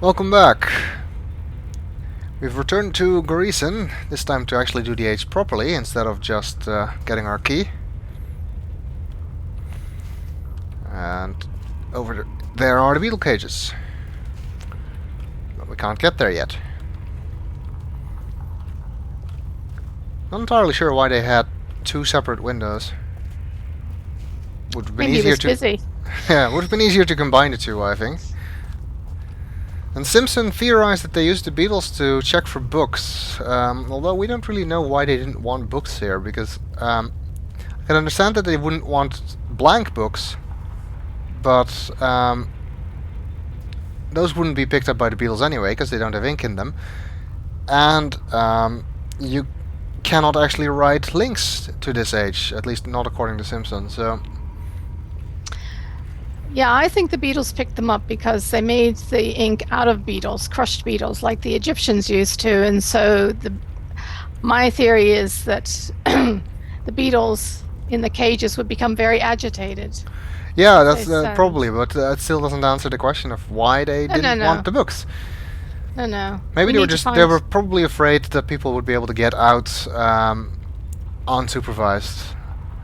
Welcome back. We've returned to Grayson, this time to actually do the age properly instead of just getting our key. And over there are the beetle cages. But we can't get there yet. Not entirely sure why they had two separate windows. Would have been Maybe he easier was to busy. yeah, would have been easier to combine the two, I think. And Simpson theorized that they used the beetles to check for books, although we don't really know why they didn't want books here, because I can understand that they wouldn't want blank books, but those wouldn't be picked up by the beetles anyway, because they don't have ink in them. And you cannot actually write links to this age, at least not according to Simpson, so... Yeah, I think the beetles picked them up because they made the ink out of beetles, crushed beetles, like the Egyptians used to. And so my theory is that the beetles in the cages would become very agitated. Yeah, They that's said, probably, but it still doesn't answer the question of why they no, no, didn't want no, the books. no. Maybe We they were need to just they find. were probably afraid that people would be able to get out unsupervised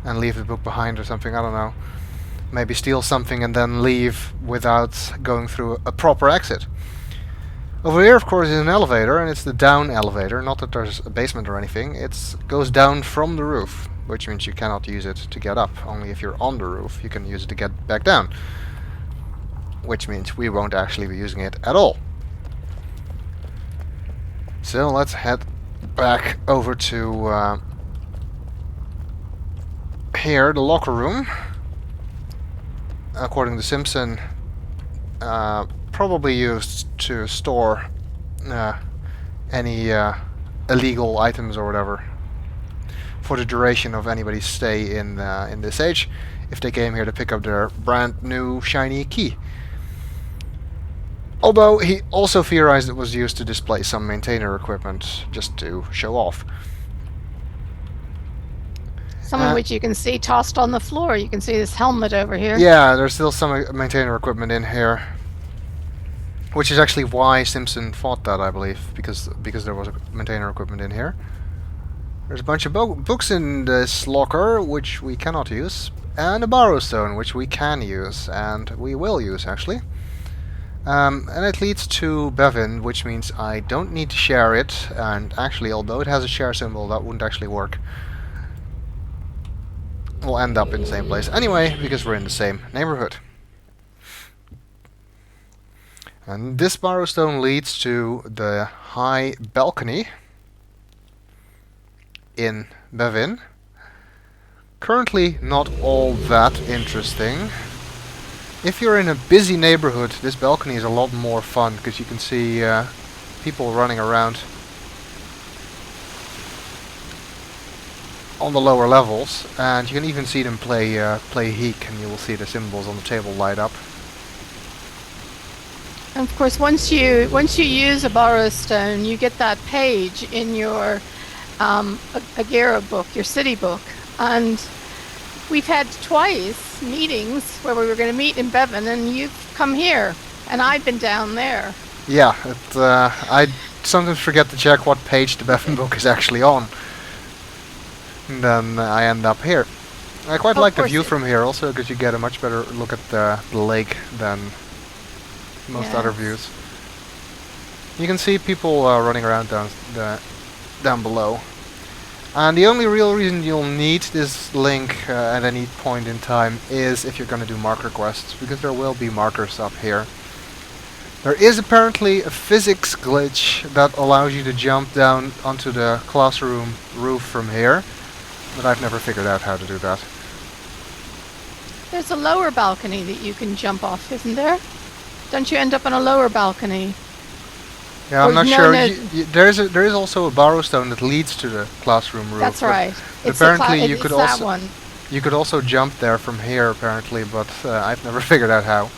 and leave the book behind or something. I don't know. Maybe steal something and then leave without going through a proper exit. Over here, of course, is an elevator, and it's the down elevator. Not that there's a basement or anything. It goes down from the roof, which means you cannot use it to get up. Only if you're on the roof, you can use it to get back down. Which means we won't actually be using it at all. So let's head back over to here, the locker room. According to Simpson, probably used to store any illegal items or whatever for the duration of anybody's stay in this age, if they came here to pick up their brand new shiny key. Although he also theorized it was used to display some maintainer equipment, just to show off. Some of which you can see tossed on the floor. You can see this helmet over here. Yeah, there's still some maintainer equipment in here. Which is actually why Simpson thought that, I believe, because there was a maintainer equipment in here. There's a bunch of books in this locker, which we cannot use, and a Bahro stone, which we can use, and we will use, actually. And it leads to Bevin, which means I don't need to share it, and actually, although it has a share symbol, that wouldn't actually work. We'll end up in the same place anyway, because we're in the same neighborhood. And this Bahro stone leads to the high balcony in Bevin. Currently not all that interesting. If you're in a busy neighborhood, this balcony is a lot more fun, because you can see people running around on the lower levels, and you can even see them play Heek, and you will see the symbols on the table light up. And of course, once you use a Bahro stone, you get that page in your Agera book, your city book. And we've had twice meetings where we were going to meet in Bevin, and you've come here, and I've been down there. Yeah, I sometimes forget to check what page the Bevin book is actually on. And then I end up here. I quite like the view from here also, because you get a much better look at the lake than most other views. You can see people running around down below. And the only real reason you'll need this link at any point in time is if you're going to do marker quests, because there will be markers up here. There is apparently a physics glitch that allows you to jump down onto the classroom roof from here, but I've never figured out how to do that. There's a lower balcony that you can jump off, isn't there? Don't you end up on a lower balcony? Yeah, I'm not sure. There is also a Bahro stone that leads to the classroom roof. That's right. Apparently, you could also jump there from here. Apparently, but I've never figured out how.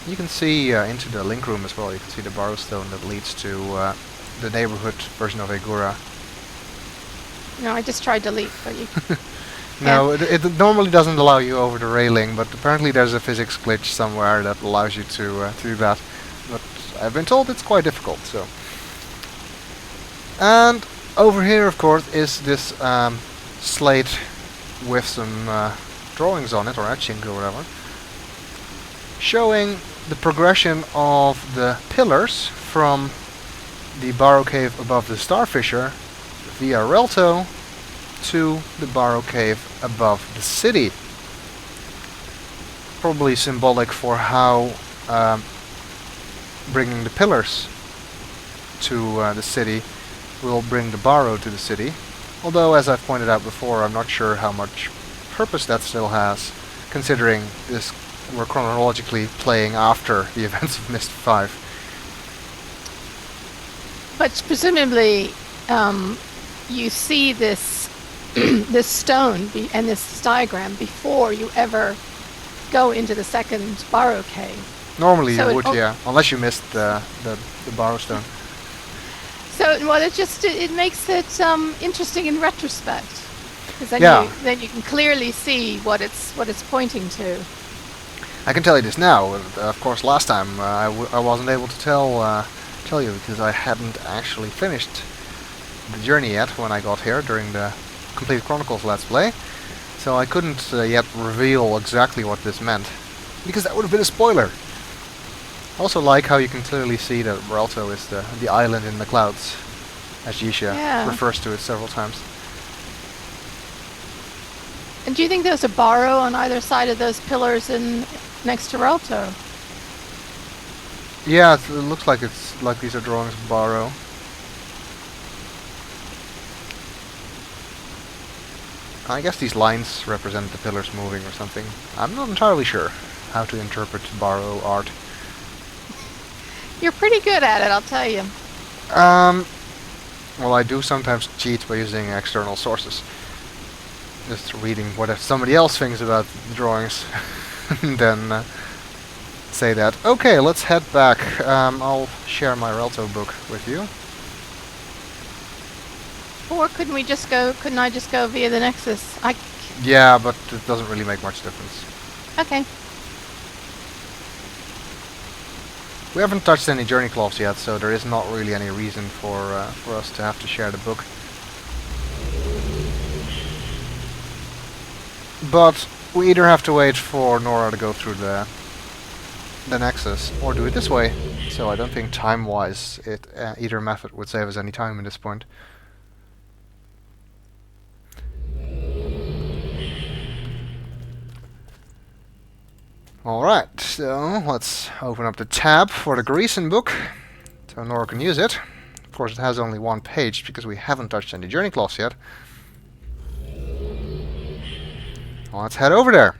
You can see into the link room as well. You can see the Bahro stone that leads to the neighborhood version of Agura. No, I just tried to leap, but you... No, it normally doesn't allow you over the railing, but apparently there's a physics glitch somewhere that allows you to do that. But I've been told it's quite difficult, so. And over here, of course, is this slate with some drawings on it, or etching or whatever, showing the progression of the pillars from the Bahro cave above the Starfisher via Relto to the Bahro cave above the city. Probably symbolic for how bringing the pillars to the city will bring the Bahro to the city. Although, as I've pointed out before, I'm not sure how much purpose that still has, considering this we're chronologically playing after the events of Mist 5. But presumably, you see this this stone and this diagram before you ever go into the second Bahro cave. Normally So you would, it- yeah, unless you missed the Bahro stone. So, well, it makes it interesting in retrospect, because then Yeah. then you can clearly see what it's pointing to. I can tell you this now. Of course, last time I wasn't able to tell you because I hadn't actually finished the journey yet when I got here during the Complete Chronicles Let's Play. So I couldn't yet reveal exactly what this meant, because that would have been a spoiler. I also like how you can clearly see that Relto is the island in the clouds, as Yisha Yeah. refers to it several times. And do you think there's a Bahro on either side of those pillars next to Relto? Yeah, it looks like it's like these are drawings of Bahro. I guess these lines represent the pillars moving or something. I'm not entirely sure how to interpret Bahro art. You're pretty good at it, I'll tell you. Well, I do sometimes cheat by using external sources. Just reading what somebody else thinks about the drawings. And then say that. Okay, let's head back. I'll share my Relto book with you. Or couldn't I just go via the Nexus? Yeah, but it doesn't really make much difference. Okay. We haven't touched any journey cloths yet, so there is not really any reason for us to have to share the book. But we either have to wait for Nora to go through the Nexus, or do it this way. So I don't think time-wise either method would save us any time at this point. Alright, so let's open up the tab for the Greeson book, so Nora can use it. Of course it has only one page, because we haven't touched any journey cloths yet. Well, let's head over there.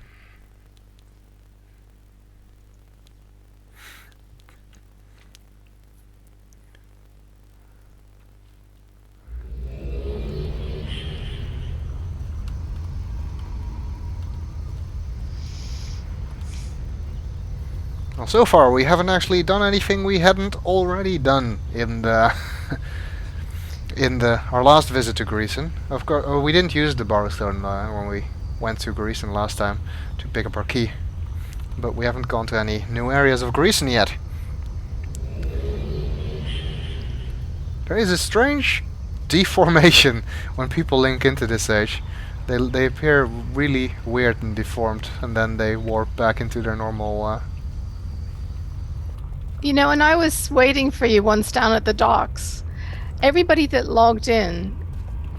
Well, so far we haven't actually done anything we hadn't already done in the our last visit to Greeson. Of course, we didn't use the Bahro stone when we went to Greeson last time to pick up our key, but we haven't gone to any new areas of Greeson yet. There is a strange deformation when people link into this age. They appear really weird and deformed, and then they warp back into their normal. You know, and I was waiting for you once down at the docks. Everybody that logged in,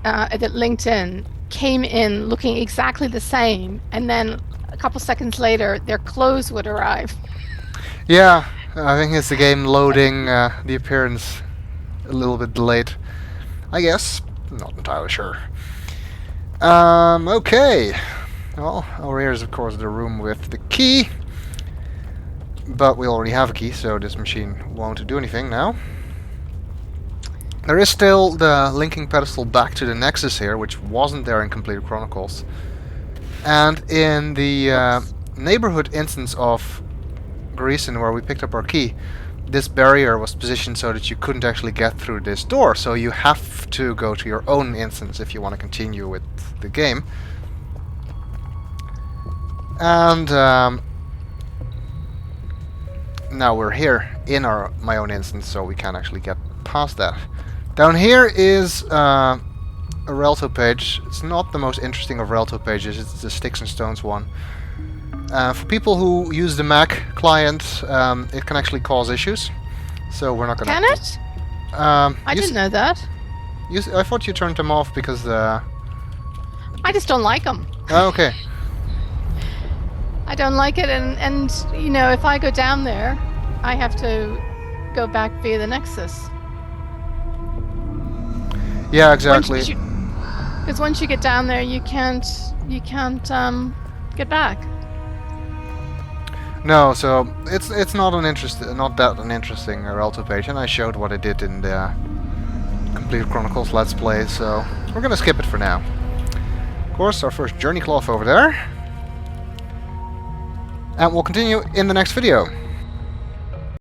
that linked in, came in looking exactly the same, and then a couple seconds later, their clothes would arrive. Yeah, I think it's the game loading the appearance a little bit delayed. I guess. Not entirely sure. Okay. Well, over here is of course the room with the key. But we already have a key, so this machine won't do anything now. There is still the linking pedestal back to the Nexus here, which wasn't there in Complete Chronicles. And in the neighborhood instance of Greeson, where we picked up our key, this barrier was positioned so that you couldn't actually get through this door. So you have to go to your own instance if you want to continue with the game. And now we're here in my own instance, so we can actually get past that. Down here is a Relto page. It's not the most interesting of Relto pages, it's the Sticks and Stones one. For people who use the Mac client, it can actually cause issues, so we're not gonna... Can it? I didn't know that. I thought you turned them off because... I just don't like them. Oh, okay. I don't like it, and you know, if I go down there, I have to go back via the Nexus. Yeah, exactly. Because once you get down there, you can't get back. No, so it's not that an interesting Relto page, and I showed what I did in the Complete Chronicles Let's Play, so we're gonna skip it for now. Of course, our first journey cloth over there, and we'll continue in the next video.